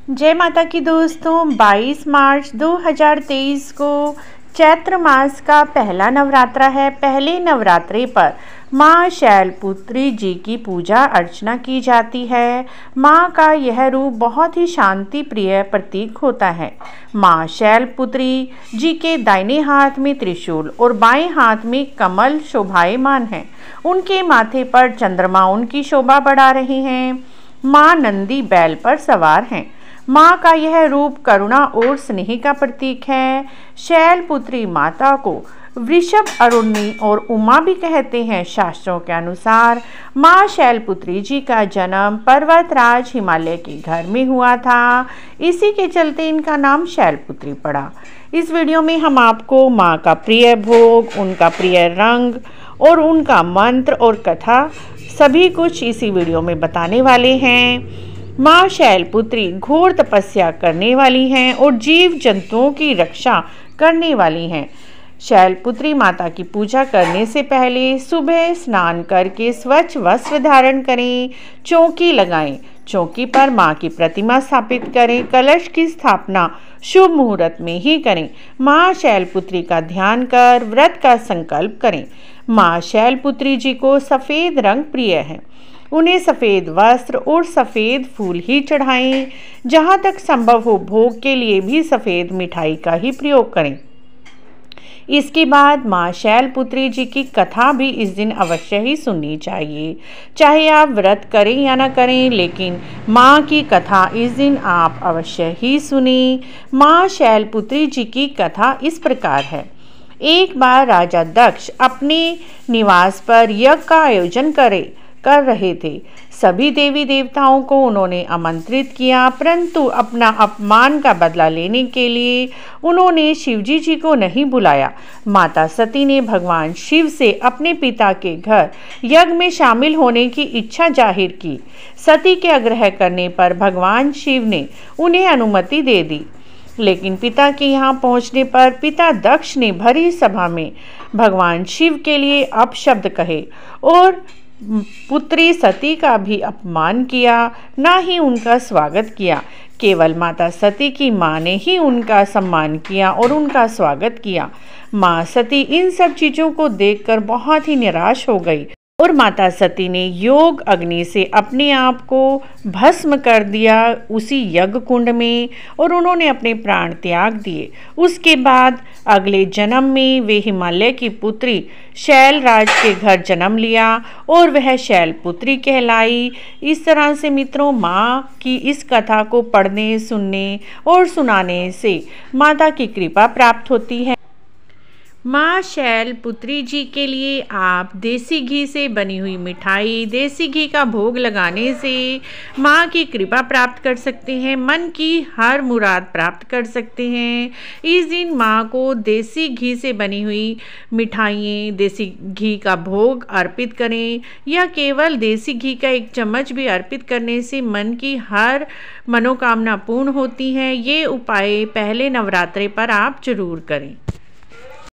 जय माता की दोस्तों, 22 मार्च 2023 को चैत्र मास का पहला नवरात्रा है। पहले नवरात्रे पर माँ शैलपुत्री जी की पूजा अर्चना की जाती है। माँ का यह रूप बहुत ही शांति प्रिय प्रतीक होता है। माँ शैलपुत्री जी के दाहिने हाथ में त्रिशूल और बाएं हाथ में कमल शोभायमान है। उनके माथे पर चंद्रमा उनकी शोभा बढ़ा रहे हैं। माँ नंदी बैल पर सवार हैं। माँ का यह रूप करुणा और स्नेह का प्रतीक है। शैलपुत्री माता को वृषभ अरुणी और उमा भी कहते हैं। शास्त्रों के अनुसार माँ शैलपुत्री जी का जन्म पर्वतराज हिमालय के घर में हुआ था। इसी के चलते इनका नाम शैलपुत्री पड़ा। इस वीडियो में हम आपको माँ का प्रिय भोग, उनका प्रिय रंग और उनका मंत्र और कथा सभी कुछ इसी वीडियो में बताने वाले हैं। माँ शैलपुत्री घोर तपस्या करने वाली हैं और जीव जंतुओं की रक्षा करने वाली हैं। शैलपुत्री माता की पूजा करने से पहले सुबह स्नान करके स्वच्छ वस्त्र धारण करें, चौकी लगाएं, चौकी पर माँ की प्रतिमा स्थापित करें, कलश की स्थापना शुभ मुहूर्त में ही करें। माँ शैलपुत्री का ध्यान कर व्रत का संकल्प करें। माँ शैलपुत्री जी को सफ़ेद रंग प्रिय है। उन्हें सफ़ेद वस्त्र और सफ़ेद फूल ही चढ़ाएं। जहाँ तक संभव हो भोग के लिए भी सफ़ेद मिठाई का ही प्रयोग करें। इसके बाद माँ शैलपुत्री जी की कथा भी इस दिन अवश्य ही सुननी चाहिए। चाहे आप व्रत करें या ना करें, लेकिन माँ की कथा इस दिन आप अवश्य ही सुनें। माँ शैलपुत्री जी की कथा इस प्रकार है। एक बार राजा दक्ष अपने निवास पर यज्ञ का आयोजन कर रहे थे। सभी देवी देवताओं को उन्होंने आमंत्रित किया, परंतु अपना अपमान का बदला लेने के लिए उन्होंने शिवजी जी को नहीं बुलाया। माता सती ने भगवान शिव से अपने पिता के घर यज्ञ में शामिल होने की इच्छा जाहिर की। सती के आग्रह करने पर भगवान शिव ने उन्हें अनुमति दे दी, लेकिन पिता के यहाँ पहुँचने पर पिता दक्ष ने भरी सभा में भगवान शिव के लिए अपशब्द कहे और पुत्री सती का भी अपमान किया, ना ही उनका स्वागत किया। केवल माता सती की माँ ने ही उनका सम्मान किया और उनका स्वागत किया। माँ सती इन सब चीज़ों को देखकर बहुत ही निराश हो गई और माता सती ने योग अग्नि से अपने आप को भस्म कर दिया उसी यज्ञ कुंड में, और उन्होंने अपने प्राण त्याग दिए। उसके बाद अगले जन्म में वे हिमालय की पुत्री शैलराज के घर जन्म लिया और वह शैलपुत्री कहलाई। इस तरह से मित्रों, माँ की इस कथा को पढ़ने, सुनने और सुनाने से माता की कृपा प्राप्त होती है। माँ शैलपुत्री जी के लिए आप देसी घी से बनी हुई मिठाई, देसी घी का भोग लगाने से माँ की कृपा प्राप्त कर सकते हैं, मन की हर मुराद प्राप्त कर सकते हैं। इस दिन माँ को देसी घी से बनी हुई मिठाइयाँ, देसी घी का भोग अर्पित करें या केवल देसी घी का एक चम्मच भी अर्पित करने से मन की हर मनोकामना पूर्ण होती है। ये उपाय पहले नवरात्रे पर आप जरूर करें।